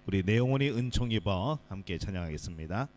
우리 내 영혼이 은총 입어 함께 찬양하겠습니다.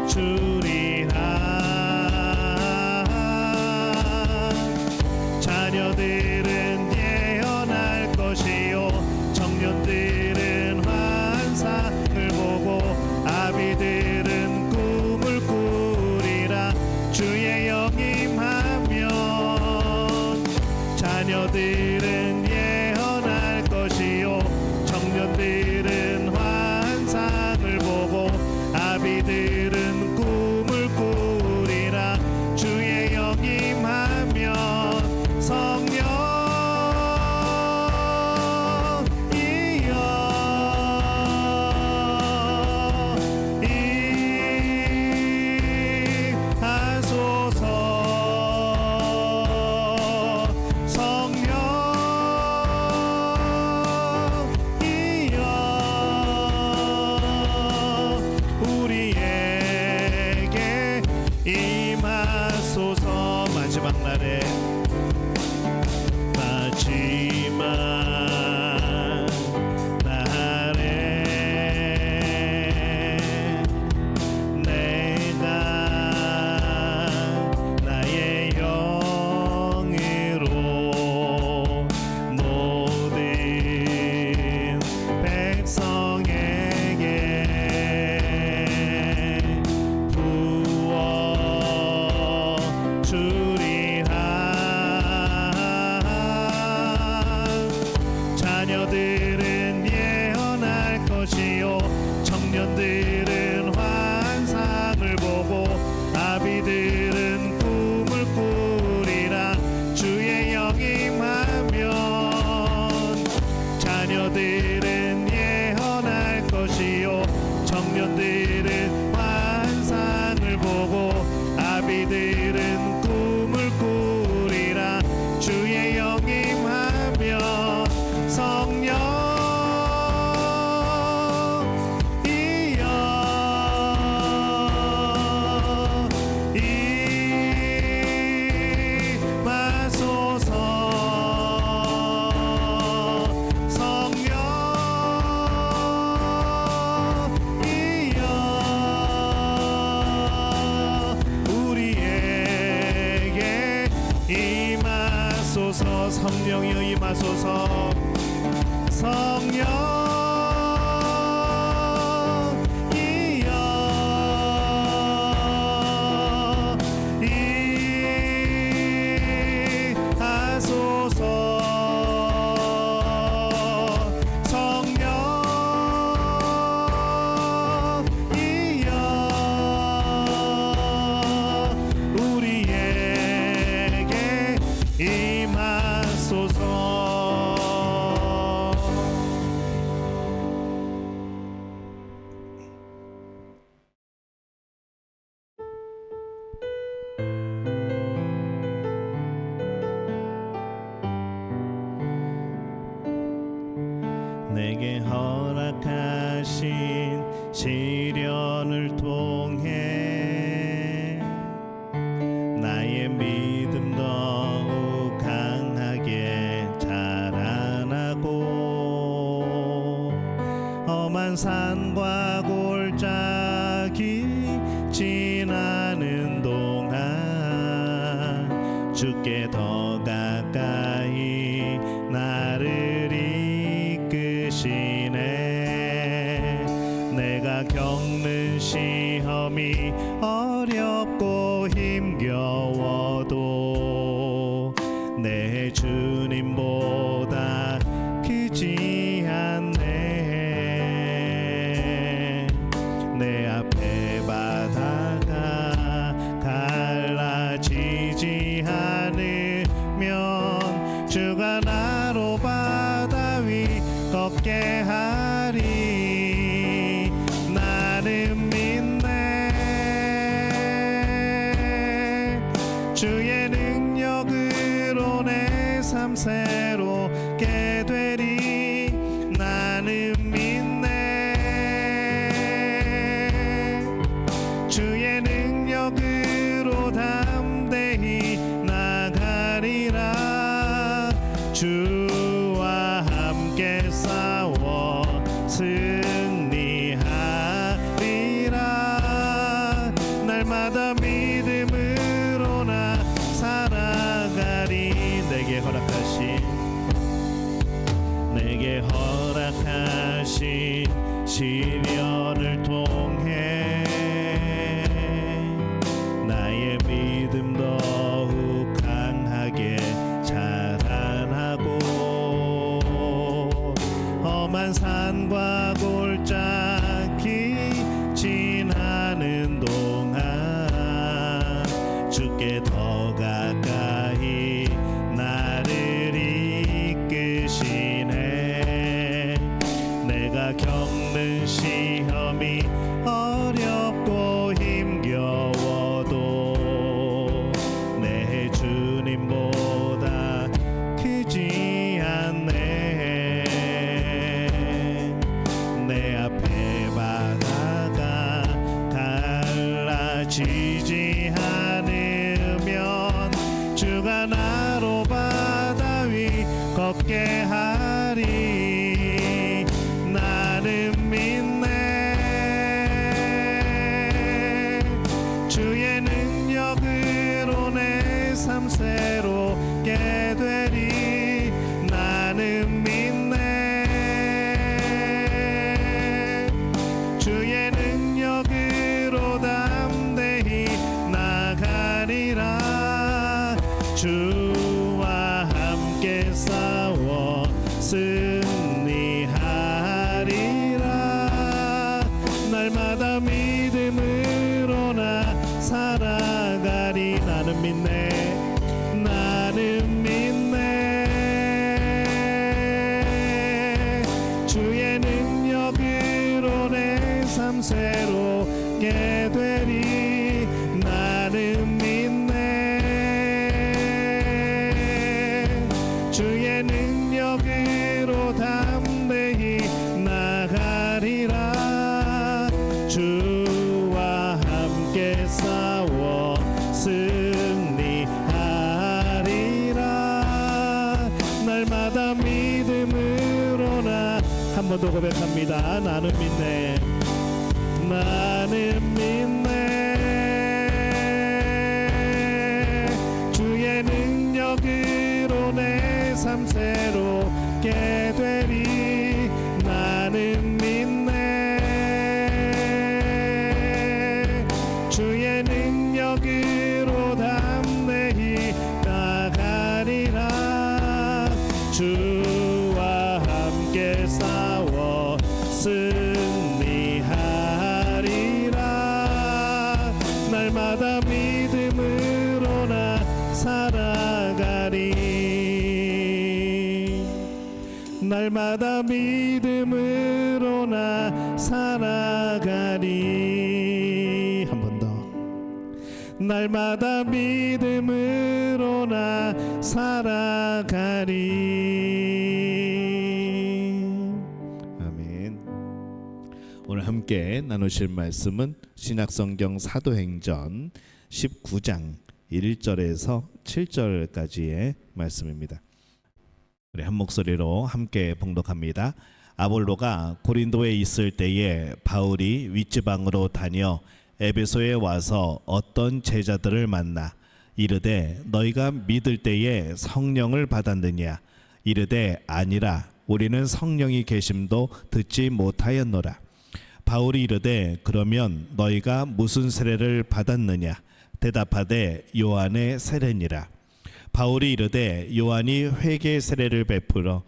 주리라 임하소서. 마지막 날에 나의 영으로 모든 백성에게 부어 주리라. 자녀들은 예언할 것이요 청년들은 환상을 보고 아비들은 꿈을 꾸리라. 주의 영이 임하면 자녀들은 예언할 것이요 청년들은 환상을 보고 아비들은 꿈을 꾸리라. 주의 영이 임하면 성령 성령이여 임하소서. 성령이여 임하소서. 성령이여 우리에게 임하소서. 내게 허락하신 시련을 통해 나의 믿음 더욱 강하게 자라나고 험한 산과 골짜기 지나는 동안 주께 더 가까이 나를 이끄시네. 내가 겪는 시험이 어렵고 힘겨워도 내 주님보다 크지 않네. 내 앞에 바다가 갈라지지 않으면 주가 나로 바다 위 걷게 하리. 나는 믿네. 주의 능력으로 내 삶 새롭게 되리. 나는 믿네. 주의 능력으로 담대히 나가리라. 주와 함께 싸워 승리하리라. 날마다 믿음으로 나 살아가리. 내게 허락하신 시련을 통해 나의 믿음 더욱 강하게 자라나고 험한 산과 골짜기 지나는 동안 주께 더 가까이 나를 이끄시네. 내가 겪는 시험이 어렵고 힘겨워도 내 주님보다 크지 않네. 내 앞에 바다가 갈라지지 새롭게 되리 나는 믿네. 주의 능력으로 담대히 나가리라. 주와 함께 싸워 승리하리라. 날마다 믿음으로 나 살아가리. 나는 믿네. 나는 믿네. 주의 능력으로 내 삶 새롭게 되리. 나는 믿네. 주의 능력으로 담대히 나가리라. 주와 함께 싸워 승리하리라. 날마다 믿음으로 나 한 번 더 고백합니다. 나는 믿네. 나는 믿네. 주의 능력으로 내 삶 새롭게 되리. 나는 믿네. 주의 능력으로 담대히 나가리라. 주와 함께 싸워 승리하리라. 날마다 믿음으로 나 살아가리. 날마다 믿음으로 나 살아가리. 한 번 더. 날마다 믿음으로 나 살아가리. 아멘. 오늘 함께 나누실 말씀은 신약성경 사도행전 19장 1절에서 7절까지의 말씀입니다. 우리 한 목소리로 함께 봉독합니다. 아볼로가 고린도에 있을 때에 바울이 윗지방으로 다녀 에베소에 와서 어떤 제자들을 만나 이르되 너희가 믿을 때에 성령을 받았느냐? 이르되 아니라 우리는 성령이 계심도 듣지 못하였노라. 바울이 이르되 그러면 너희가 무슨 세례를 받았느냐? 대답하되 요한의 세례니라. 바울이 이르되 요한이 회개 세례를 베풀어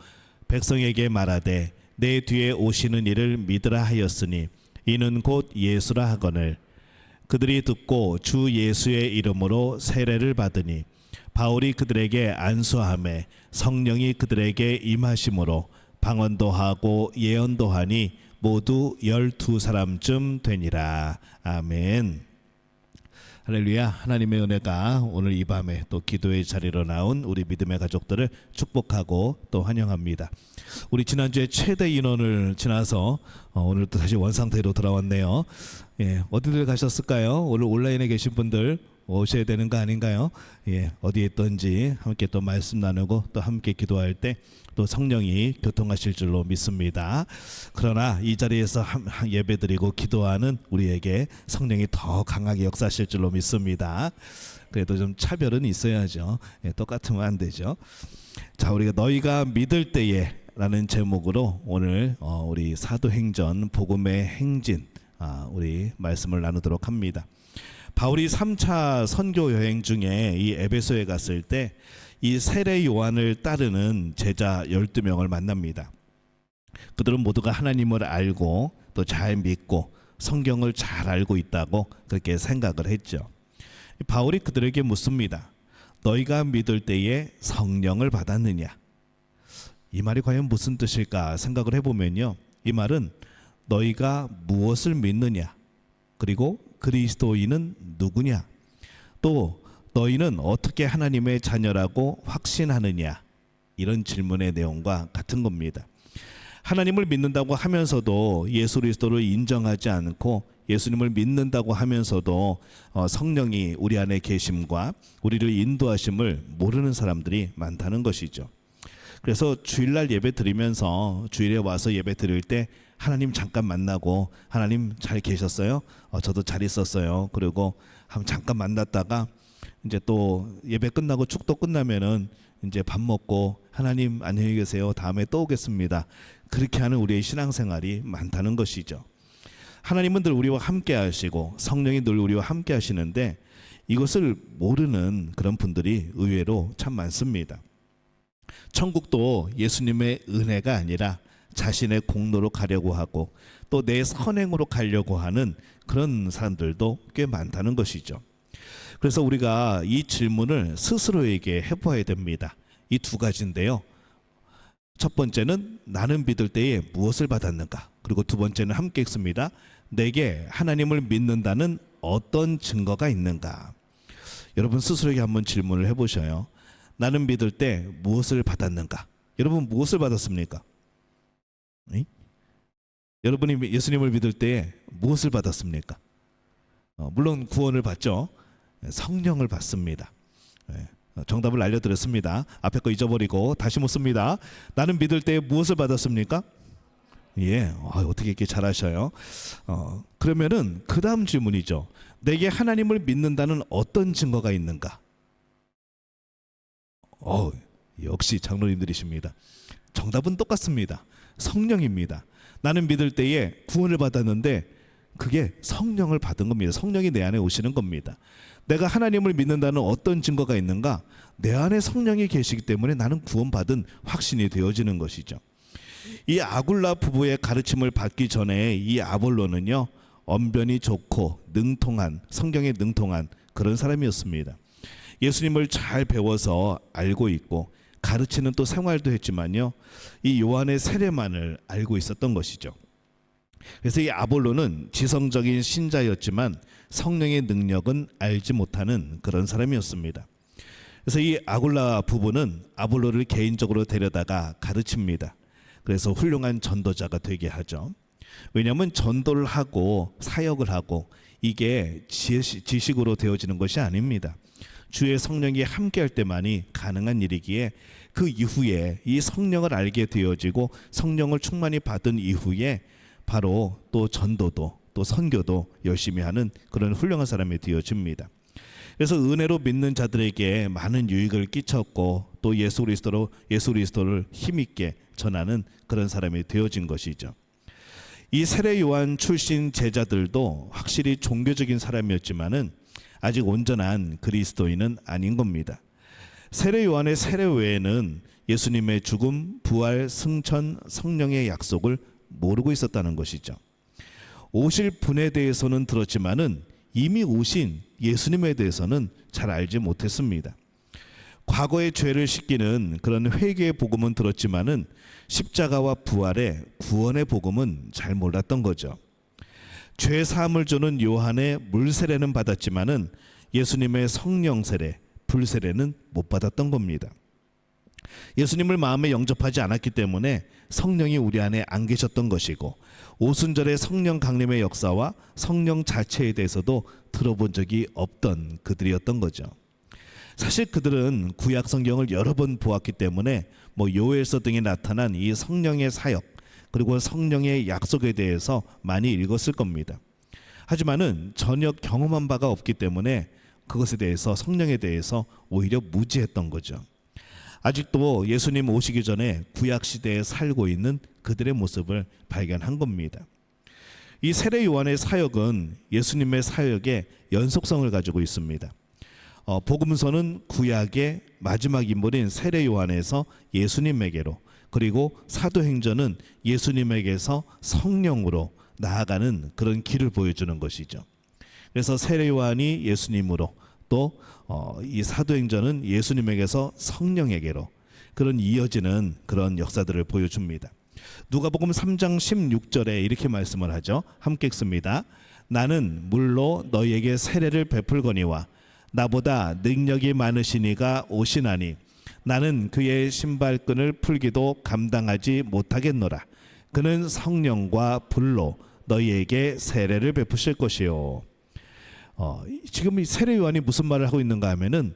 백성에게 말하되 내 뒤에 오시는 이를 믿으라 하였으니 이는 곧 예수라 하거늘. 그들이 듣고 주 예수의 이름으로 세례를 받으니 바울이 그들에게 안수하매 성령이 그들에게 임하심으로 방언도 하고 예언도 하니 모두 12사람쯤 되니라. 아멘. 할렐루야. 하나님의 은혜가 오늘 이 밤에 또 기도의 자리로 나온 우리 믿음의 가족들을 축복하고 또 환영합니다. 우리 지난주에 최대 인원을 지나서 오늘 또 다시 원상태로 돌아왔네요. 예, 어디들 가셨을까요? 오늘 온라인에 계신 분들 오셔야 되는 거 아닌가요? 예, 어디에 있던지 함께 또 말씀 나누고 또 함께 기도할 때 또 성령이 교통하실 줄로 믿습니다. 그러나 이 자리에서 예배드리고 기도하는 우리에게 성령이 더 강하게 역사하실 줄로 믿습니다. 그래도 좀 차별은 있어야죠. 예, 똑같으면 안 되죠. 자, 우리가 너희가 믿을 때에 라는 제목으로 오늘 우리 사도행전 복음의 행진 우리 말씀을 나누도록 합니다. 바울이 3차 선교 여행 중에 이 에베소에 갔을 때 이 세례 요한을 따르는 제자 12명을 만납니다. 그들은 모두가 하나님을 알고 또 잘 믿고 성경을 잘 알고 있다고 그렇게 생각을 했죠. 바울이 그들에게 묻습니다. 너희가 믿을 때에 성령을 받았느냐? 이 말이 과연 무슨 뜻일까 생각을 해보면요, 이 말은 너희가 무엇을 믿느냐, 그리고 그리스도인은 누구냐, 또 너희는 어떻게 하나님의 자녀라고 확신하느냐, 이런 질문의 내용과 같은 겁니다. 하나님을 믿는다고 하면서도 예수 그리스도를 인정하지 않고 예수님을 믿는다고 하면서도 성령이 우리 안에 계심과 우리를 인도하심을 모르는 사람들이 많다는 것이죠. 그래서 주일날 예배 드리면서 주일에 와서 예배 드릴 때 하나님 잠깐 만나고 하나님 잘 계셨어요? 저도 잘 있었어요. 그리고 잠깐 만났다가 이제 또 예배 끝나고 축도 끝나면은 이제 밥 먹고 하나님 안녕히 계세요. 다음에 또 오겠습니다. 그렇게 하는 우리의 신앙생활이 많다는 것이죠. 하나님은 늘 우리와 함께 하시고 성령이 늘 우리와 함께 하시는데 이것을 모르는 그런 분들이 의외로 참 많습니다. 천국도 예수님의 은혜가 아니라 자신의 공로로 가려고 하고 또 내 선행으로 가려고 하는 그런 사람들도 꽤 많다는 것이죠. 그래서 우리가 이 질문을 스스로에게 해보아야 됩니다. 이 두 가지인데요. 첫 번째는 나는 믿을 때에 무엇을 받았는가? 그리고 두 번째는 함께 읽습니다. 내게 하나님을 믿는다는 어떤 증거가 있는가? 여러분 스스로에게 한번 질문을 해보셔요. 나는 믿을 때 무엇을 받았는가? 여러분 무엇을 받았습니까? 여러분이 예수님을 믿을 때 무엇을 받았습니까? 물론 구원을 받죠. 성령을 받습니다. 정답을 알려드렸습니다. 앞에 거 잊어버리고 다시 묻습니다. 나는 믿을 때 무엇을 받았습니까? 예, 어떻게 이렇게 잘하셔요? 그러면은 그 다음 질문이죠. 내게 하나님을 믿는다는 어떤 증거가 있는가? 역시 장로님들이십니다. 정답은 똑같습니다. 성령입니다. 나는 믿을 때에 구원을 받았는데 그게 성령을 받은 겁니다. 성령이 내 안에 오시는 겁니다. 내가 하나님을 믿는다는 어떤 증거가 있는가? 내 안에 성령이 계시기 때문에 나는 구원받은 확신이 되어지는 것이죠. 이 아굴라 부부의 가르침을 받기 전에 이 아볼로는요, 언변이 좋고 능통한, 성경에 능통한 그런 사람이었습니다. 예수님을 잘 배워서 알고 있고 가르치는 또 생활도 했지만요, 이 요한의 세례만을 알고 있었던 것이죠. 그래서 이 아볼로는 지성적인 신자였지만 성령의 능력은 알지 못하는 그런 사람이었습니다. 그래서 이 아굴라 부부는 아볼로를 개인적으로 데려다가 가르칩니다. 그래서 훌륭한 전도자가 되게 하죠. 왜냐하면 전도를 하고 사역을 하고 이게 지식으로 되어지는 것이 아닙니다. 주의 성령이 함께할 때만이 가능한 일이기에 그 이후에 이 성령을 알게 되어지고 성령을 충만히 받은 이후에 바로 또 전도도 또 선교도 열심히 하는 그런 훌륭한 사람이 되어집니다. 그래서 은혜로 믿는 자들에게 많은 유익을 끼쳤고 또 예수 그리스도를 힘있게 전하는 그런 사람이 되어진 것이죠. 이 세례 요한 출신 제자들도 확실히 종교적인 사람이었지만은 아직 온전한 그리스도인은 아닌 겁니다. 세례 요한의 세례 외에는 예수님의 죽음, 부활, 승천, 성령의 약속을 모르고 있었다는 것이죠. 오실 분에 대해서는 들었지만은 이미 오신 예수님에 대해서는 잘 알지 못했습니다. 과거의 죄를 씻기는 그런 회개의 복음은 들었지만은 십자가와 부활의 구원의 복음은 잘 몰랐던 거죠. 죄 사함을 주는 요한의 물 세례는 받았지만은 예수님의 성령 세례, 불 세례는 못 받았던 겁니다. 예수님을 마음에 영접하지 않았기 때문에 성령이 우리 안에 안 계셨던 것이고 오순절의 성령 강림의 역사와 성령 자체에 대해서도 들어본 적이 없던 그들이었던 거죠. 사실 그들은 구약 성경을 여러 번 보았기 때문에 요엘서 등에 나타난 이 성령의 사역 그리고 성령의 약속에 대해서 많이 읽었을 겁니다. 하지만은 전혀 경험한 바가 없기 때문에 그것에 대해서 성령에 대해서 오히려 무지했던 거죠. 아직도 예수님 오시기 전에 구약 시대에 살고 있는 그들의 모습을 발견한 겁니다. 이 세례 요한의 사역은 예수님의 사역의 연속성을 가지고 있습니다. 복음서는 구약의 마지막 인물인 세례 요한에서 예수님에게로, 그리고 사도행전은 예수님에게서 성령으로 나아가는 그런 길을 보여주는 것이죠. 그래서 세례 요한이 예수님으로, 또 이 사도행전은 예수님에게서 성령에게로 그런 이어지는 그런 역사들을 보여줍니다. 누가복음 3장 16절에 이렇게 말씀을 하죠. 함께 읽습니다. 나는 물로 너희에게 세례를 베풀거니와 나보다 능력이 많으시니가 오시나니 나는 그의 신발끈을 풀기도 감당하지 못하겠노라. 그는 성령과 불로 너희에게 세례를 베푸실 것이요. 지금 이 세례 요한이 무슨 말을 하고 있는가 하면은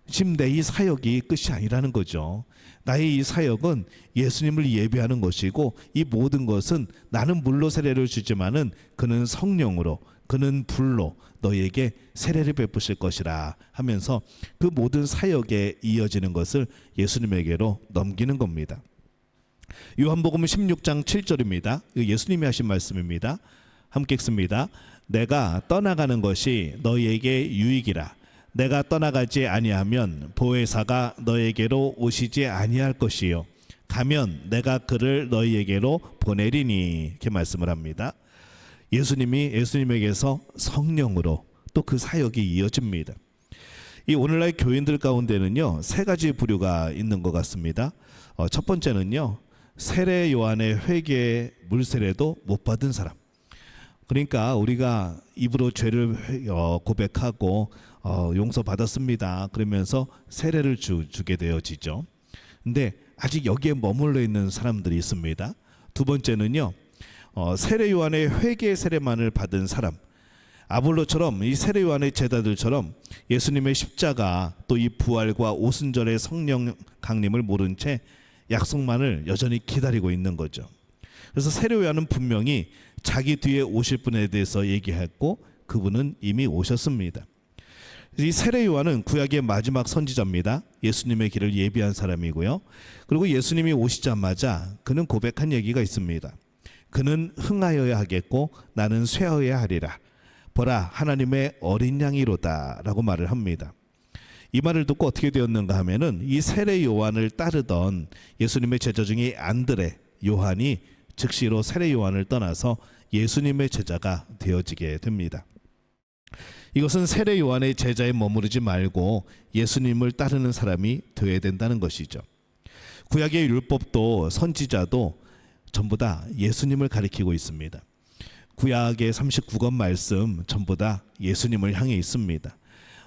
지금 내 이 사역이 끝이 아니라는 거죠. 나의 이 사역은 예수님을 예배하는 것이고 이 모든 것은 나는 물로 세례를 주지만은 그는 성령으로, 그는 불로 너희에게 세례를 베푸실 것이라 하면서 그 모든 사역에 이어지는 것을 예수님에게로 넘기는 겁니다. 요한복음 16장 7절입니다. 예수님이 하신 말씀입니다. 함께 읽습니다. 내가 떠나가는 것이 너희에게 유익이라. 내가 떠나가지 아니하면 보혜사가 너희에게로 오시지 아니할 것이요 가면 내가 그를 너희에게로 보내리니 이렇게 말씀을 합니다. 예수님에게서 성령으로 또 그 사역이 이어집니다. 이 오늘날 교인들 가운데는요 세 가지 부류가 있는 것 같습니다. 첫 번째는요 세례 요한의 회개 물세례도 못 받은 사람. 그러니까 우리가 입으로 죄를 고백하고 용서받았습니다 그러면서 세례를 주게 되어지죠. 근데 아직 여기에 머물러 있는 사람들이 있습니다. 두 번째는요 세례 요한의 회개 세례만을 받은 사람. 아볼로처럼 이 세례 요한의 제자들처럼 예수님의 십자가 또 이 부활과 오순절의 성령 강림을 모른 채 약속만을 여전히 기다리고 있는 거죠. 그래서 세례 요한은 분명히 자기 뒤에 오실 분에 대해서 얘기했고 그분은 이미 오셨습니다. 이 세례 요한은 구약의 마지막 선지자입니다. 예수님의 길을 예비한 사람이고요. 그리고 예수님이 오시자마자 그는 고백한 얘기가 있습니다. 그는 흥하여야 하겠고 나는 쇠하여야 하리라. 보라 하나님의 어린 양이로다 라고 말을 합니다. 이 말을 듣고 어떻게 되었는가 하면은 이 세례 요한을 따르던 예수님의 제자 중에 안드레 요한이 즉시로 세례 요한을 떠나서 예수님의 제자가 되어지게 됩니다. 이것은 세례 요한의 제자에 머무르지 말고 예수님을 따르는 사람이 되어야 된다는 것이죠. 구약의 율법도 선지자도 전부 다 예수님을 가리키고 있습니다. 구약의 39권 말씀 전부 다 예수님을 향해 있습니다.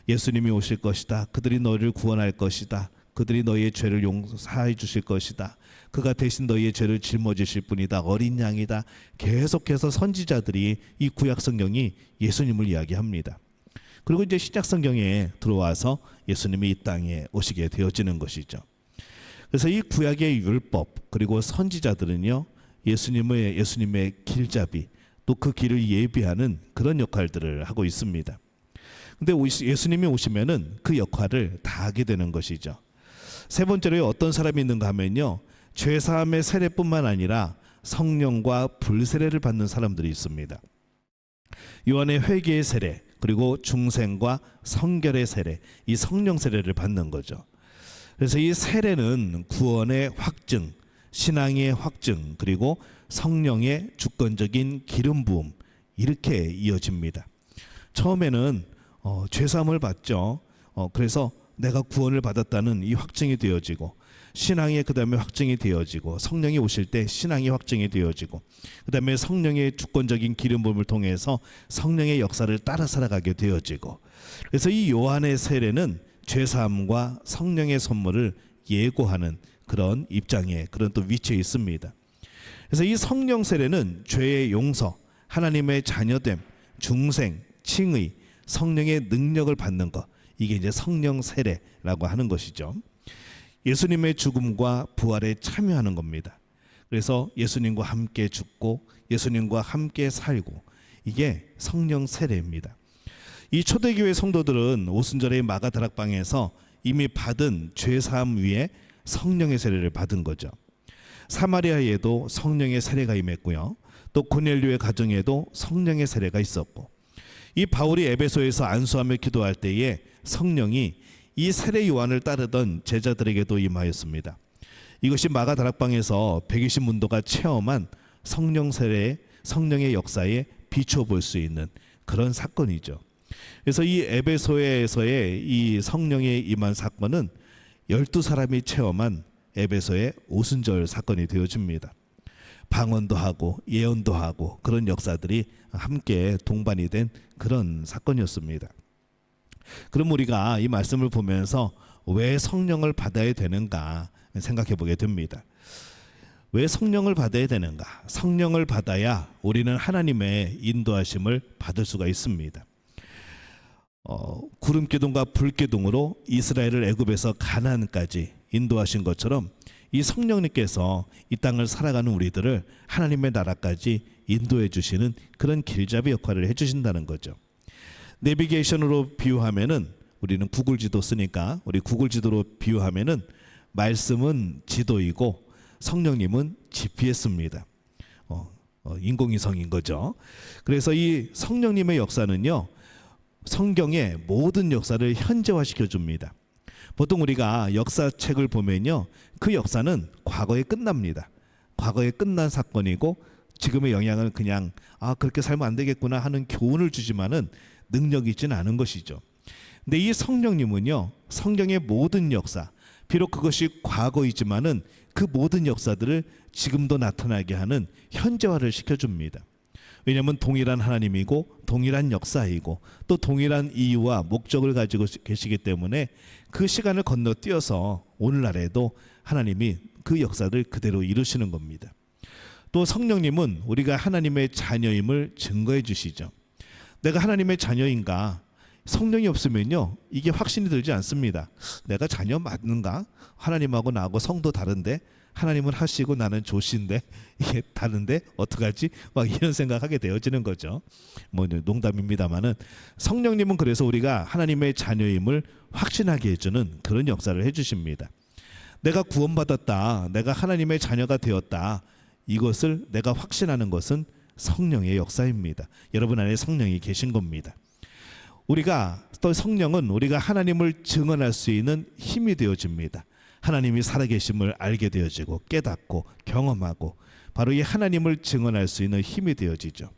예수님이 오실 것이다. 그들이 너희를 구원할 것이다. 그들이 너희의 죄를 용서해 주실 것이다. 그가 대신 너희의 죄를 짊어지실 분이다. 어린 양이다. 계속해서 선지자들이 이 구약 성경이 예수님을 이야기합니다. 그리고 이제 신약 성경에 들어와서 예수님이 이 땅에 오시게 되어지는 것이죠. 그래서 이 구약의 율법 그리고 선지자들은요 예수님의 길잡이 또 그 길을 예비하는 그런 역할들을 하고 있습니다. 근데 예수님이 오시면은 그 역할을 다 하게 되는 것이죠. 세 번째로 어떤 사람이 있는가 하면요 죄사함의 세례뿐만 아니라 성령과 불세례를 받는 사람들이 있습니다. 요한의 회개의 세례 그리고 중생과 성결의 세례 이 성령 세례를 받는 거죠. 그래서 이 세례는 구원의 확증 신앙의 확증 그리고 성령의 주권적인 기름 부음 이렇게 이어집니다. 처음에는 죄사함을 받죠. 그래서 내가 구원을 받았다는 이 확증이 되어지고 신앙이 그 다음에 확증이 되어지고 성령이 오실 때 신앙이 확증이 되어지고 그 다음에 성령의 주권적인 기름 부음을 통해서 성령의 역사를 따라 살아가게 되어지고 그래서 이 요한의 세례는 죄사함과 성령의 선물을 예고하는 그런 입장에 그런 또 위치에 있습니다. 그래서 이 성령 세례는 죄의 용서, 하나님의 자녀됨, 중생, 칭의, 성령의 능력을 받는 것 이게 이제 성령 세례라고 하는 것이죠. 예수님의 죽음과 부활에 참여하는 겁니다. 그래서 예수님과 함께 죽고 예수님과 함께 살고 이게 성령 세례입니다. 이 초대교회 성도들은 오순절의 마가다락방에서 이미 받은 죄사함 위에 성령의 세례를 받은 거죠. 사마리아에도 성령의 세례가 임했고요. 또 고넬료의 가정에도 성령의 세례가 있었고 이 바울이 에베소에서 안수하며 기도할 때에 성령이 이 세례 요한을 따르던 제자들에게도 임하였습니다. 이것이 마가다락방에서 120문도가 체험한 성령 세례, 성령의 역사에 비추어 볼 수 있는 그런 사건이죠. 그래서 이 에베소에서의 이 성령의 임한 사건은 12사람이 체험한 에베소의 오순절 사건이 되어집니다. 방언도 하고 예언도 하고 그런 역사들이 함께 동반이 된 그런 사건이었습니다. 그럼 우리가 이 말씀을 보면서 왜 성령을 받아야 되는가 생각해 보게 됩니다. 왜 성령을 받아야 되는가? 성령을 받아야 우리는 하나님의 인도하심을 받을 수가 있습니다. 구름 기둥과 불 기둥으로 이스라엘을 애굽에서 가나안까지 인도하신 것처럼 이 성령님께서 이 땅을 살아가는 우리들을 하나님의 나라까지 인도해 주시는 그런 길잡이 역할을 해주신다는 거죠. 내비게이션으로 비유하면은, 우리는 구글 지도 쓰니까 우리 구글 지도로 비유하면은, 말씀은 지도이고 성령님은 GPS입니다. 인공위성인 거죠. 그래서 이 성령님의 역사는요, 성경의 모든 역사를 현재화시켜 줍니다. 보통 우리가 역사책을 보면요, 그 역사는 과거에 끝납니다. 과거에 끝난 사건이고 지금의 영향을 그냥 그렇게 살면 안 되겠구나 하는 교훈을 주지만은 능력이 있지는 않은 것이죠. 근데 이 성령님은요, 성경의 모든 역사, 비록 그것이 과거이지만은 그 모든 역사들을 지금도 나타나게 하는 현재화를 시켜줍니다. 왜냐하면 동일한 하나님이고 동일한 역사이고 또 동일한 이유와 목적을 가지고 계시기 때문에 그 시간을 건너뛰어서 오늘날에도 하나님이 그 역사를 그대로 이루시는 겁니다. 또 성령님은 우리가 하나님의 자녀임을 증거해 주시죠. 내가 하나님의 자녀인가? 성령이 없으면요, 이게 확신이 들지 않습니다. 내가 자녀 맞는가? 하나님하고 나하고 성도 다른데, 하나님은 하시고 나는 조씨인데 이게 다른데 어떡하지? 막 이런 생각하게 되어지는 거죠. 뭐 농담입니다만은, 성령님은 그래서 우리가 하나님의 자녀임을 확신하게 해주는 그런 역사를 해주십니다. 내가 구원받았다, 내가 하나님의 자녀가 되었다, 이것을 내가 확신하는 것은 성령의 역사입니다. 여러분 안에 성령이 계신 겁니다. 우리가 또 성령은 우리가 하나님을 증언할 수 있는 힘이 되어집니다. 하나님이 살아계심을 알게 되어지고 깨닫고 경험하고, 바로 이 하나님을 증언할 수 있는 힘이 되어지죠.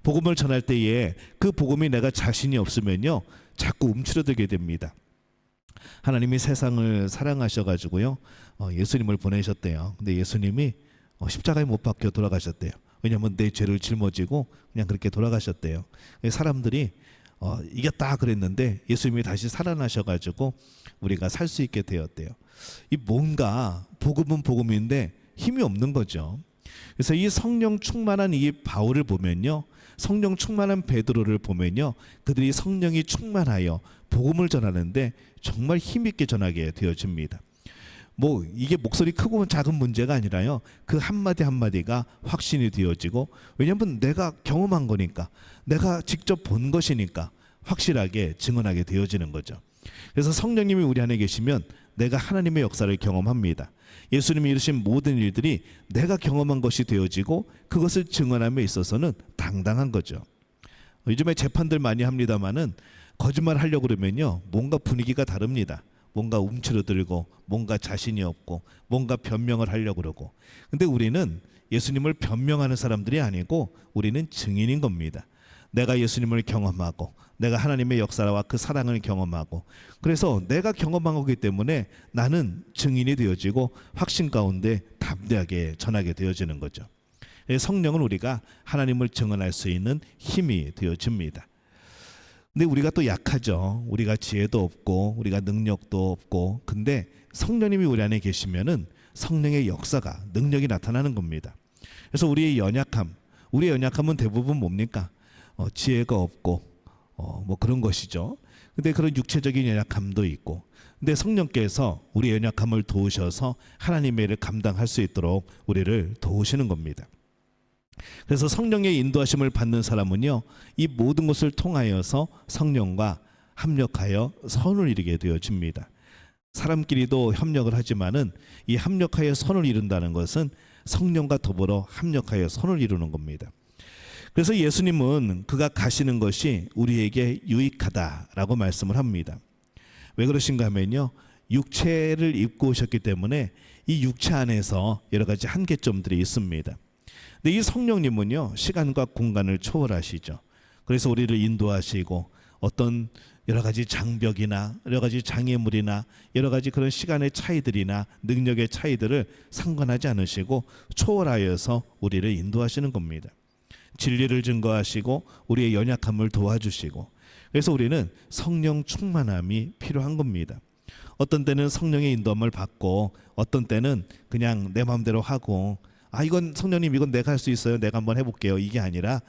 복음을 전할 때에 그 복음이 내가 자신이 없으면요, 자꾸 움츠러들게 됩니다. 하나님이 세상을 사랑하셔가지고요, 예수님을 보내셨대요. 근데 예수님이 십자가에 못 박혀 돌아가셨대요. 왜냐하면 내 죄를 짊어지고 그냥 그렇게 돌아가셨대요. 사람들이 이겼다 그랬는데 예수님이 다시 살아나셔가지고 우리가 살 수 있게 되었대요. 이 뭔가 복음은 복음인데 힘이 없는 거죠. 그래서 이 성령 충만한 이 바울을 보면요, 성령 충만한 베드로를 보면요, 그들이 성령이 충만하여 복음을 전하는데 정말 힘있게 전하게 되어집니다. 뭐 이게 목소리 크고 작은 문제가 아니라요, 그 한마디 한마디가 확신이 되어지고, 왜냐하면 내가 경험한 거니까, 내가 직접 본 것이니까 확실하게 증언하게 되어지는 거죠. 그래서 성령님이 우리 안에 계시면 내가 하나님의 역사를 경험합니다. 예수님이 이루신 모든 일들이 내가 경험한 것이 되어지고 그것을 증언함에 있어서는 당당한 거죠. 요즘에 재판들 많이 합니다마는 거짓말 하려고 그러면요, 뭔가 분위기가 다릅니다. 뭔가 움츠러들고 뭔가 자신이 없고 뭔가 변명을 하려고 그러고. 근데 우리는 예수님을 변명하는 사람들이 아니고 우리는 증인인 겁니다. 내가 예수님을 경험하고 내가 하나님의 역사와 그 사랑을 경험하고, 그래서 내가 경험한 거기 때문에 나는 증인이 되어지고 확신 가운데 담대하게 전하게 되어지는 거죠. 성령은 우리가 하나님을 증언할 수 있는 힘이 되어집니다. 근데 우리가 또 약하죠. 우리가 지혜도 없고 우리가 능력도 없고, 근데 성령님이 우리 안에 계시면은 성령의 역사가, 능력이 나타나는 겁니다. 그래서 우리의 연약함은 대부분 뭡니까? 지혜가 없고 뭐 그런 것이죠. 근데 그런 육체적인 연약함도 있고, 근데 성령께서 우리의 연약함을 도우셔서 하나님의 일을 감당할 수 있도록 우리를 도우시는 겁니다. 그래서 성령의 인도하심을 받는 사람은요, 이 모든 것을 통하여서 성령과 합력하여 선을 이루게 되어집니다. 사람끼리도 협력을 하지만은 이 합력하여 선을 이룬다는 것은 성령과 더불어 합력하여 선을 이루는 겁니다. 그래서 예수님은 그가 가시는 것이 우리에게 유익하다라고 말씀을 합니다. 왜 그러신가 하면요, 육체를 입고 오셨기 때문에 이 육체 안에서 여러 가지 한계점들이 있습니다. 근데 이 성령님은요, 시간과 공간을 초월하시죠. 그래서 우리를 인도하시고 어떤 여러 가지 장벽이나 여러 가지 장애물이나 여러 가지 그런 시간의 차이들이나 능력의 차이들을 상관하지 않으시고 초월하여서 우리를 인도하시는 겁니다. 진리를 증거하시고 우리의 연약함을 도와주시고, 그래서 우리는 성령 충만함이 필요한 겁니다. 어떤 때는 성령의 인도함을 받고 어떤 때는 그냥 내 마음대로 하고, 이건 성령님, 이건 내가 할 수 있어요, 내가 한번 해볼게요, 이게 아니라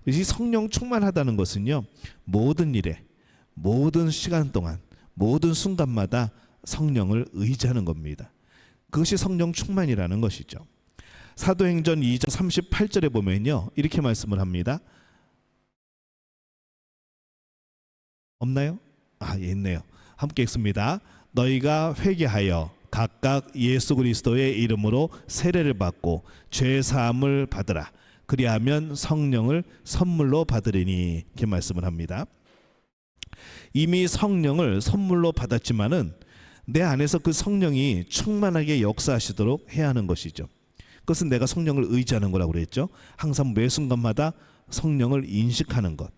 이 성령 충만하다는 것은요, 모든 일에 모든 시간 동안 모든 순간마다 성령을 의지하는 겁니다. 그것이 성령 충만이라는 것이죠. 사도행전 2장 38절에 보면요, 이렇게 말씀을 합니다. 없나요? 예, 있네요. 함께 읽습니다. 너희가 회개하여 각각 예수 그리스도의 이름으로 세례를 받고 죄 사함을 받으라. 그리하면 성령을 선물로 받으리니, 이렇게 말씀을 합니다. 이미 성령을 선물로 받았지만은 내 안에서 그 성령이 충만하게 역사하시도록 해야 하는 것이죠. 그것은 내가 성령을 의지하는 거라고 그랬죠. 항상 매 순간마다 성령을 인식하는 것.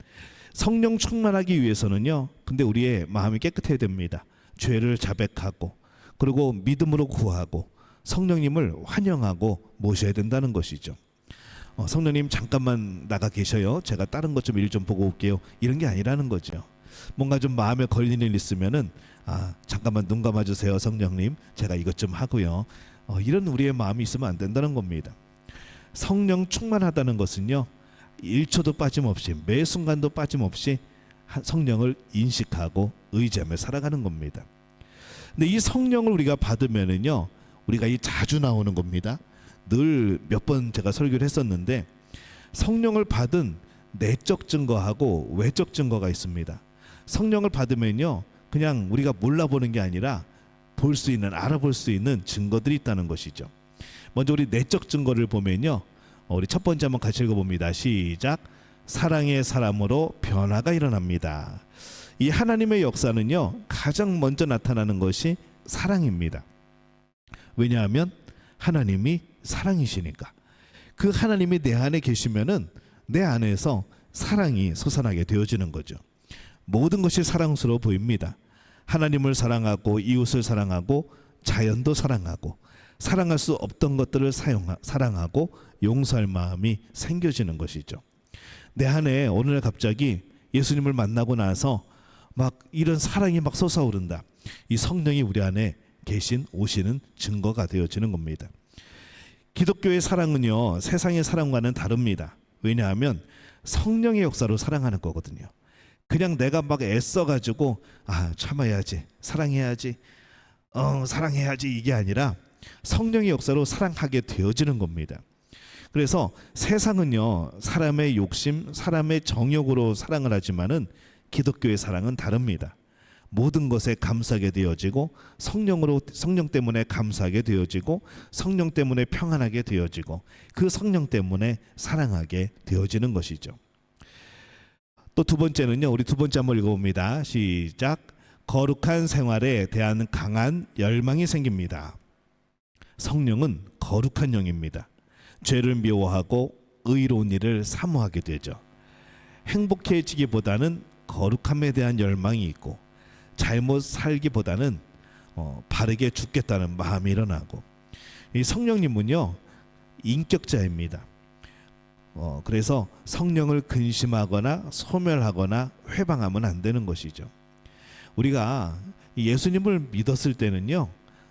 성령 충만하기 위해서는요, 근데 우리의 마음이 깨끗해야 됩니다. 죄를 자백하고, 그리고 믿음으로 구하고 성령님을 환영하고 모셔야 된다는 것이죠. 성령님 잠깐만 나가 계셔요. 제가 다른 것 좀 일 좀 보고 올게요. 이런 게 아니라는 거죠. 뭔가 좀 마음에 걸리는 일 있으면은 잠깐만 눈 감아주세요, 성령님. 제가 이것 좀 하고요. 이런 우리의 마음이 있으면 안 된다는 겁니다. 성령 충만하다는 것은요, 1초도 빠짐없이, 매 순간도 빠짐없이 성령을 인식하고 의지하며 살아가는 겁니다. 근데 이 성령을 우리가 받으면은요, 우리가 이 자주 나오는 겁니다. 늘 몇 번 제가 설교를 했었는데, 성령을 받은 내적 증거하고 외적 증거가 있습니다. 성령을 받으면요, 그냥 우리가 몰라보는 게 아니라 볼 수 있는, 알아볼 수 있는 증거들이 있다는 것이죠. 먼저 우리 내적 증거를 보면요, 우리 첫 번째 한번 같이 읽어봅니다. 시작. 사랑의 사람으로 변화가 일어납니다. 이 하나님의 역사는요, 가장 먼저 나타나는 것이 사랑입니다. 왜냐하면 하나님이 사랑이시니까. 그 하나님이 내 안에 계시면은 내 안에서 사랑이 솟아나게 되어지는 거죠. 모든 것이 사랑스러워 보입니다. 하나님을 사랑하고 이웃을 사랑하고 자연도 사랑하고 사랑할 수 없던 것들을 사랑하고 용서할 마음이 생겨지는 것이죠. 내 안에 어느 날 갑자기 예수님을 만나고 나서 막 이런 사랑이 막 솟아오른다. 이 성령이 우리 안에 계신, 오시는 증거가 되어지는 겁니다. 기독교의 사랑은요, 세상의 사랑과는 다릅니다. 왜냐하면 성령의 역사로 사랑하는 거거든요. 그냥 내가 막 애써가지고 참아야지, 사랑해야지, 사랑해야지, 이게 아니라 성령의 역사로 사랑하게 되어지는 겁니다. 그래서 세상은요, 사람의 욕심, 사람의 정욕으로 사랑을 하지만은 기독교의 사랑은 다릅니다. 모든 것에 감사하게 되어지고, 성령 때문에 감사하게 되어지고, 성령 때문에 평안하게 되어지고, 그 성령 때문에 사랑하게 되어지는 것이죠. 또 두 번째는요, 우리 두 번째 한번 읽어봅니다. 시작. 거룩한 생활에 대한 강한 열망이 생깁니다. 성령은 거룩한 영입니다. 죄를 미워하고 의로운 일을 사모하게 되죠. 행복해지기보다는 거룩함에 대한 열망이 있고, 잘못 살기보다는 바르게 죽겠다는 마음이 일어나고, 이 성령님은요, 인격자입니다. 그래서 성령을 근심하거나 소멸하거나 회방하면 안 되는 것이죠. 우리가 예수님을 믿었을 때는요,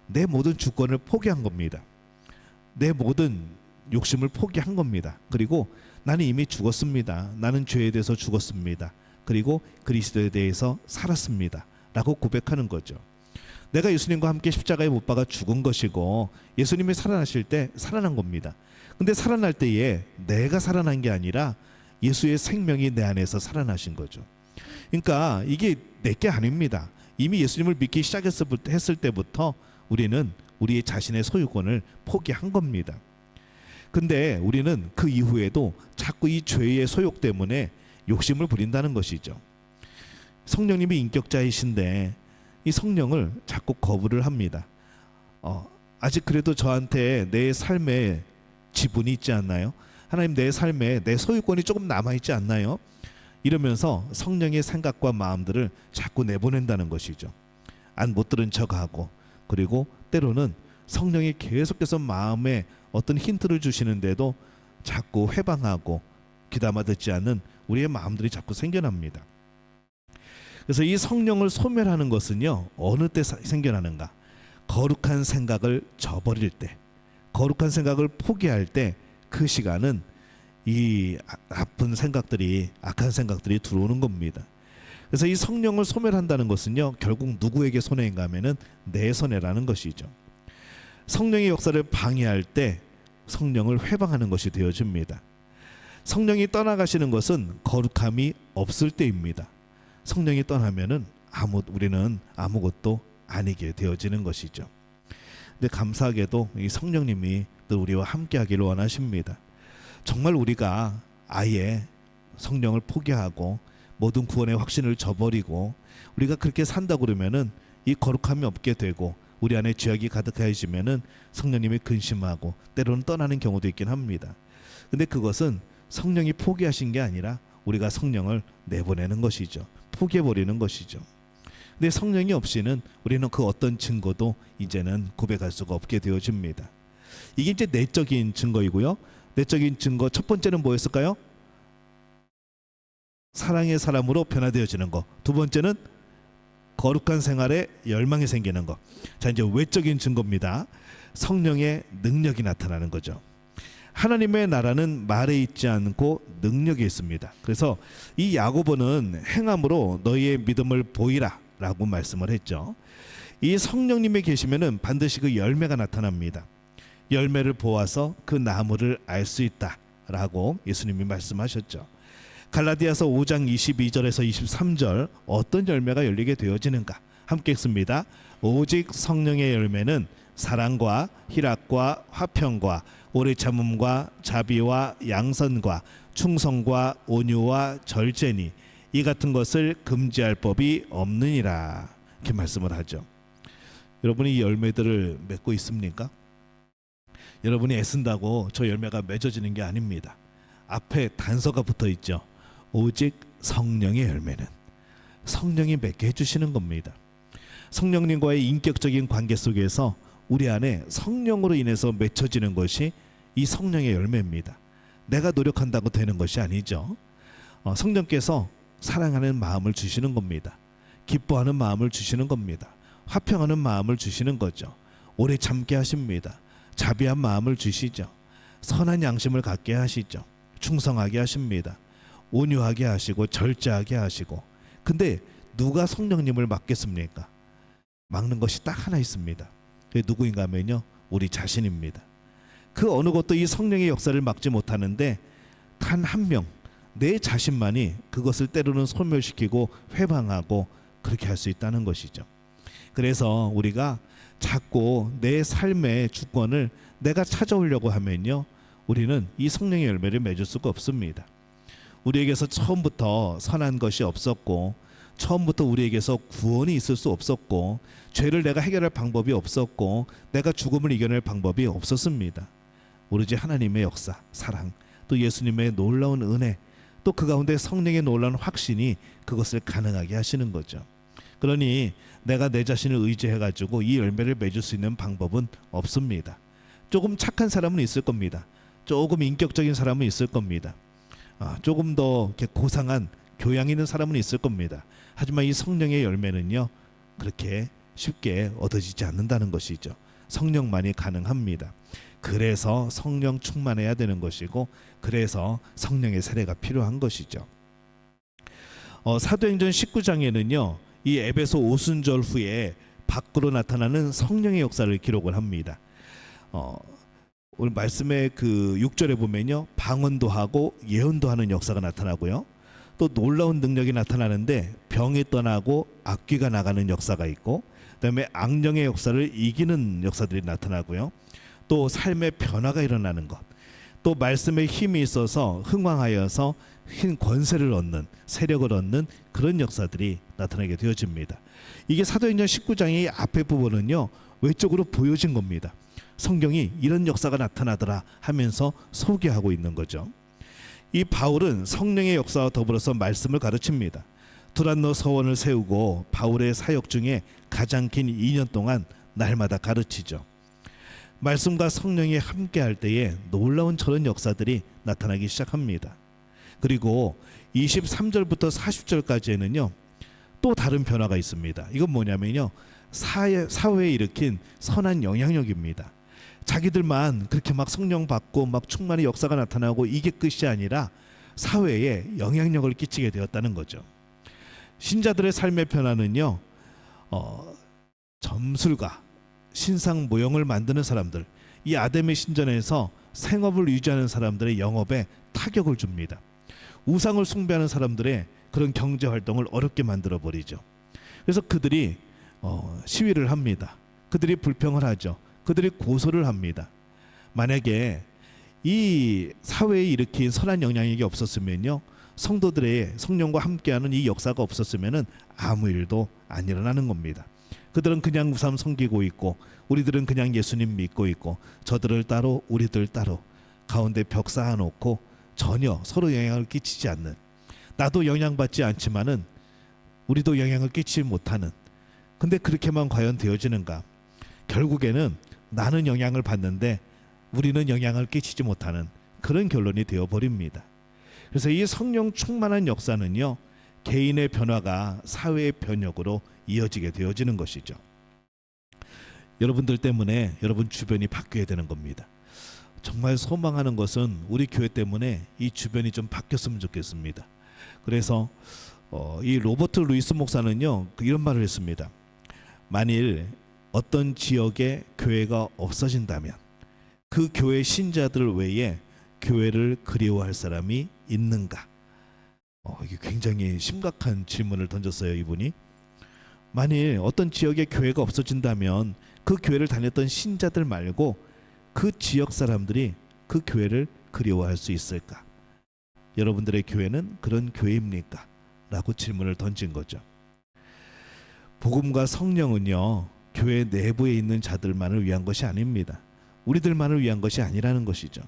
내 모든 주권을 포기한 겁니다. 내 모든 욕심을 포기한 겁니다. 그리고 나는 이미 죽었습니다. 나는 죄에 대해서 죽었습니다. 그리고 그리스도에 대해서 살았습니다. 라고 고백하는 거죠. 내가 예수님과 함께 십자가에 못 박아 죽은 것이고, 예수님이 살아나실 때 살아난 겁니다. 근데 살아날 때에 내가 살아난 게 아니라 예수의 생명이 내 안에서 살아나신 거죠. 그러니까 이게 내게 아닙니다. 이미 예수님을 믿기 시작했을 때부터 우리는 우리의 자신의 소유권을 포기한 겁니다. 근데 우리는 그 이후에도 자꾸 이 죄의 소욕 때문에 욕심을 부린다는 것이죠. 성령님이 인격자이신데 이 성령을 자꾸 거부를 합니다. 아직 그래도 저한테 내 삶에 지분이 있지 않나요? 하나님, 내 삶에 내 소유권이 조금 남아있지 않나요? 이러면서 성령의 생각과 마음들을 자꾸 내보낸다는 것이죠. 안 못 들은 척하고, 그리고 때로는 성령이 계속해서 마음에 어떤 힌트를 주시는데도 자꾸 회방하고 귀담아 듣지 않는 우리의 마음들이 자꾸 생겨납니다. 그래서 이 성령을 소멸하는 것은요, 어느 때 생겨나는가? 거룩한 생각을 저버릴 때, 거룩한 생각을 포기할 때, 그 시간은 이 나쁜 생각들이, 악한 생각들이 들어오는 겁니다. 그래서 이 성령을 소멸한다는 것은요, 결국 누구에게 손해인가 하면은 내 손해라는 것이죠. 성령의 역사를 방해할 때 성령을 회방하는 것이 되어집니다. 성령이 떠나가시는 것은 거룩함이 없을 때입니다. 성령이 떠나면은 우리는 아무것도 아니게 되어지는 것이죠. 근데 감사하게도 이 성령님이 늘 우리와 함께하기를 원하십니다. 정말 우리가 아예 성령을 포기하고 모든 구원의 확신을 저버리고 우리가 그렇게 산다 그러면은 이 거룩함이 없게 되고 우리 안에 죄악이 가득해지면은 성령님이 근심하고 때로는 떠나는 경우도 있긴 합니다. 근데 그것은 성령이 포기하신 게 아니라 우리가 성령을 내보내는 것이죠. 포기해버리는 것이죠. 근데 성령이 없이는 우리는 그 어떤 증거도 이제는 고백할 수가 없게 되어집니다. 이게 이제 내적인 증거이고요. 내적인 증거 첫 번째는 뭐였을까요? 사랑의 사람으로 변화되어지는 것. 두 번째는 거룩한 생활에 열망이 생기는 것. 자, 이제 외적인 증거입니다. 성령의 능력이 나타나는 거죠. 하나님의 나라는 말에 있지 않고 능력에 있습니다. 그래서 이 야고보는 행함으로 너희의 믿음을 보이라 라고 말씀을 했죠. 이 성령님이 계시면은 반드시 그 열매가 나타납니다. 열매를 보아서 그 나무를 알 수 있다 라고 예수님이 말씀하셨죠. 갈라디아서 5장 22절에서 23절 어떤 열매가 열리게 되어지는가 함께 읽습니다. 오직 성령의 열매는 사랑과 희락과 화평과 오래 참음과 자비와 양선과 충성과 온유와 절제니 이 같은 것을 금지할 법이 없느니라 이렇게 말씀을 하죠. 여러분이 이 열매들을 맺고 있습니까? 여러분이 애쓴다고 저 열매가 맺어지는 게 아닙니다. 앞에 단서가 붙어 있죠. 오직 성령의 열매는 성령이 맺게 해주시는 겁니다. 성령님과의 인격적인 관계 속에서 우리 안에 성령으로 인해서 맺혀지는 것이 이 성령의 열매입니다. 내가 노력한다고 되는 것이 아니죠. 성령께서 사랑하는 마음을 주시는 겁니다. 기뻐하는 마음을 주시는 겁니다. 화평하는 마음을 주시는 거죠. 오래 참게 하십니다. 자비한 마음을 주시죠. 선한 양심을 갖게 하시죠. 충성하게 하십니다. 온유하게 하시고 절제하게 하시고. 근데 누가 성령님을 막겠습니까? 막는 것이 딱 하나 있습니다. 그게 누구인가 하면요, 우리 자신입니다. 그 어느 것도 이 성령의 역사를 막지 못하는데 단 한 명, 내 자신만이 그것을 때로는 소멸시키고 회방하고 그렇게 할 수 있다는 것이죠. 그래서 우리가 자꾸 내 삶의 주권을 내가 찾아오려고 하면요, 우리는 이 성령의 열매를 맺을 수가 없습니다. 우리에게서 처음부터 선한 것이 없었고, 처음부터 우리에게서 구원이 있을 수 없었고, 죄를 내가 해결할 방법이 없었고, 내가 죽음을 이겨낼 방법이 없었습니다. 오로지 하나님의 역사, 사랑, 또 예수님의 놀라운 은혜, 또 그 가운데 성령의 놀라운 확신이 그것을 가능하게 하시는 거죠. 그러니 내가 내 자신을 의지해가지고 이 열매를 맺을 수 있는 방법은 없습니다. 조금 착한 사람은 있을 겁니다. 조금 인격적인 사람은 있을 겁니다. 조금 더 이렇게 고상한 교양 있는 사람은 있을 겁니다. 하지만 이 성령의 열매는요, 그렇게 쉽게 얻어지지 않는다는 것이죠. 성령만이 가능합니다. 그래서 성령 충만해야 되는 것이고, 그래서 성령의 세례가 필요한 것이죠. 사도행전 19장에는요, 이 에베소 오순절 후에 밖으로 나타나는 성령의 역사를 기록을 합니다. 오늘 말씀의 그 6절에 보면요, 방언도 하고 예언도 하는 역사가 나타나고요, 또 놀라운 능력이 나타나는데 병이 떠나고 악귀가 나가는 역사가 있고, 그다음에 악령의 역사를 이기는 역사들이 나타나고요, 또 삶의 변화가 일어나는 것, 또 말씀의 힘이 있어서 흥왕하여서 흰 권세를 얻는, 세력을 얻는 그런 역사들이 나타나게 되어집니다. 이게 사도행전 19장의 앞에 부분은요, 외적으로 보여진 겁니다. 성경이 이런 역사가 나타나더라 하면서 소개하고 있는 거죠. 이 바울은 성령의 역사와 더불어서 말씀을 가르칩니다. 두란노 서원을 세우고 바울의 사역 중에 가장 긴 2년 동안 날마다 가르치죠. 말씀과 성령이 함께할 때에 놀라운 저런 역사들이 나타나기 시작합니다. 그리고 23절부터 40절까지에는요, 또 다른 변화가 있습니다. 이건 뭐냐면요, 사회에 일으킨 선한 영향력입니다. 자기들만 그렇게 막 성령 받고 막 충만히 역사가 나타나고 이게 끝이 아니라 사회에 영향력을 끼치게 되었다는 거죠. 신자들의 삶의 변화는요, 점술과 신상 모형을 만드는 사람들, 이 아담의 신전에서 생업을 유지하는 사람들의 영업에 타격을 줍니다. 우상을 숭배하는 사람들의 그런 경제 활동을 어렵게 만들어 버리죠. 그래서 그들이 시위를 합니다. 그들이 불평을 하죠. 그들이 고소를 합니다. 만약에 이 사회에 일으킨 선한 영향력이 없었으면요, 성도들의 성령과 함께하는 이 역사가 없었으면은 아무 일도 안 일어나는 겁니다. 그들은 그냥 우상 섬기고 있고, 우리들은 그냥 예수님 믿고 있고, 저들을 따로 우리들 따로 가운데 벽 쌓아놓고 전혀 서로 영향을 끼치지 않는, 나도 영향받지 않지만은 우리도 영향을 끼치지 못하는, 근데 그렇게만 과연 되어지는가? 결국에는 나는 영향을 받는데 우리는 영향을 끼치지 못하는 그런 결론이 되어버립니다. 그래서 이 성령 충만한 역사는요, 개인의 변화가 사회의 변혁으로 이어지게 되어지는 것이죠. 여러분들 때문에 여러분 주변이 바뀌어야 되는 겁니다. 정말 소망하는 것은 우리 교회 때문에 이 주변이 좀 바뀌었으면 좋겠습니다. 그래서 이 로버트 루이스 목사는요, 이런 말을 했습니다. 만일 어떤 지역에 교회가 없어진다면 그 교회 신자들 외에 교회를 그리워할 사람이 있는가? 이게 굉장히 심각한 질문을 던졌어요, 이분이. 만일 어떤 지역에 교회가 없어진다면 그 교회를 다녔던 신자들 말고 그 지역 사람들이 그 교회를 그리워할 수 있을까? 여러분들의 교회는 그런 교회입니까? 라고 질문을 던진 거죠. 복음과 성령은요, 교회 내부에 있는 자들만을 위한 것이 아닙니다. 우리들만을 위한 것이 아니라는 것이죠.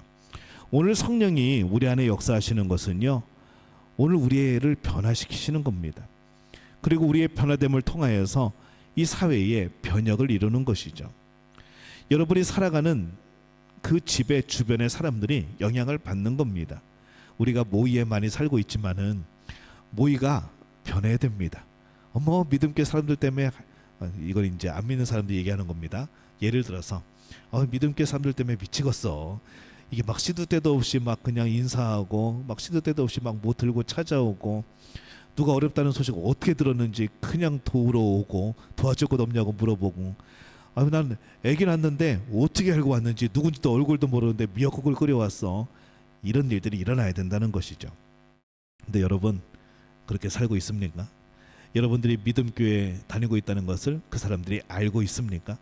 오늘 성령이 우리 안에 역사하시는 것은요, 오늘 우리를 변화시키시는 겁니다. 그리고 우리의 변화됨을 통하여서 이 사회에 변혁을 이루는 것이죠. 여러분이 살아가는 그 집의 주변의 사람들이 영향을 받는 겁니다. 우리가 모의에 많이 살고 있지만은 모의가 변해야 됩니다. 믿음교회 사람들 때문에, 이걸 이제 안 믿는 사람들이 얘기하는 겁니다. 예를 들어서 믿음교회 사람들 때문에 미치겠어. 이게 막 시도 때도 없이 막 그냥 인사하고, 막 시도 때도 없이 막 뭐 들고 찾아오고, 누가 어렵다는 소식 어떻게 들었는지 그냥 도우러 오고, 도와줄 것 없냐고 물어보고, 난 애기 낳았는데 어떻게 알고 왔는지 누군지도 얼굴도 모르는데 미역국을 끓여왔어. 이런 일들이 일어나야 된다는 것이죠. 근데 여러분, 그렇게 살고 있습니까? 여러분들이 믿음교회 다니고 있다는 것을 그 사람들이 알고 있습니까?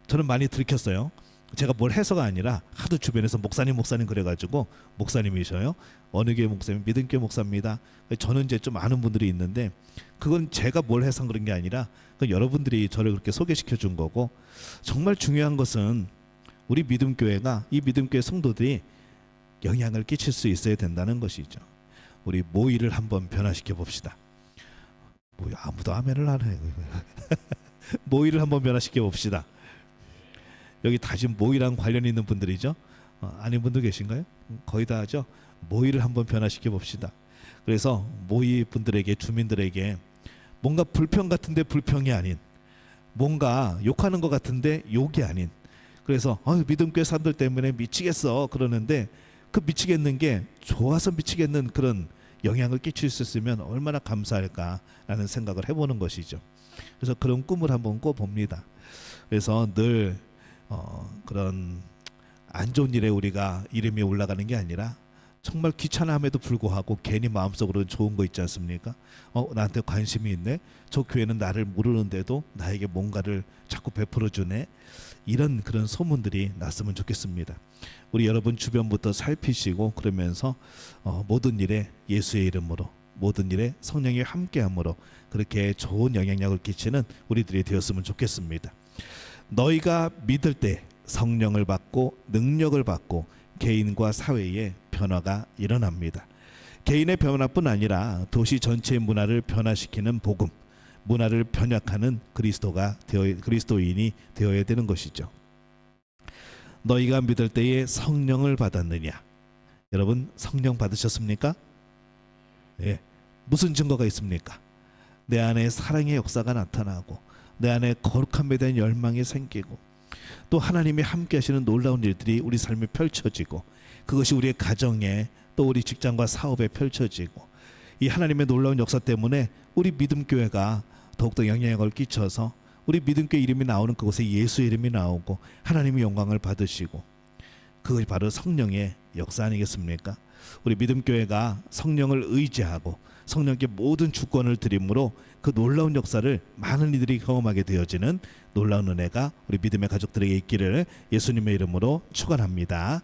저는 많이 들켰어요. 제가 뭘 해서가 아니라 하도 주변에서 목사님 그래가지고, 목사님이셔요. 어느 교회 목사님? 믿음교회 목사입니다. 저는 이제 좀 아는 분들이 있는데, 그건 제가 뭘 해서 그런 게 아니라 여러분들이 저를 그렇게 소개시켜 준 거고, 정말 중요한 것은 우리 믿음교회가, 이 믿음교회 성도들이 영향을 끼칠 수 있어야 된다는 것이죠. 우리 모의를 한번 변화시켜 봅시다. 아무도 아멘을 안 해. 모의를 한번 변화시켜 봅시다. 여기 다 지금 모의랑 관련 있는 분들이죠. 아닌 분도 계신가요? 거의 다 하죠. 모의를 한번 변화시켜 봅시다. 그래서 모의 분들에게, 주민들에게 뭔가 불평 같은데 불평이 아닌, 뭔가 욕하는 것 같은데 욕이 아닌, 그래서 믿음교회 사람들 때문에 미치겠어 그러는데, 그 미치겠는 게 좋아서 미치겠는 그런 영향을 끼칠 수 있으면 얼마나 감사할까라는 생각을 해보는 것이죠. 그래서 그런 꿈을 한번 꿔봅니다. 그래서 늘 그런 안 좋은 일에 우리가 이름이 올라가는 게 아니라, 정말 귀찮아함에도 불구하고 괜히 마음속으로 좋은 거 있지 않습니까? 나한테 관심이 있네. 저 교회는 나를 모르는데도 나에게 뭔가를 자꾸 베풀어 주네. 이런 그런 소문들이 났으면 좋겠습니다. 우리 여러분 주변부터 살피시고, 그러면서 모든 일에 예수의 이름으로, 모든 일에 성령이 함께함으로 그렇게 좋은 영향력을 끼치는 우리들이 되었으면 좋겠습니다. 너희가 믿을 때 성령을 받고 능력을 받고 개인과 사회에 변화가 일어납니다. 개인의 변화뿐 아니라 도시 전체의 문화를 변화시키는 복음, 문화를 변혁하는 그리스도인이 되어야 되는 것이죠. 너희가 믿을 때에 성령을 받았느냐? 여러분, 성령 받으셨습니까? 예. 무슨 증거가 있습니까? 내 안에 사랑의 역사가 나타나고, 내 안에 거룩함에 대한 열망이 생기고, 또 하나님이 함께 하시는 놀라운 일들이 우리 삶에 펼쳐지고, 그것이 우리의 가정에, 또 우리 직장과 사업에 펼쳐지고, 이 하나님의 놀라운 역사 때문에 우리 믿음교회가 더욱더 영향력을 끼쳐서 우리 믿음교회 이름이 나오는 그곳에 예수 이름이 나오고 하나님의 영광을 받으시고, 그것이 바로 성령의 역사 아니겠습니까? 우리 믿음교회가 성령을 의지하고 성령께 모든 주권을 드림으로 그 놀라운 역사를 많은 이들이 경험하게 되어지는 놀라운 은혜가 우리 믿음의 가족들에게 있기를 예수님의 이름으로 축원합니다.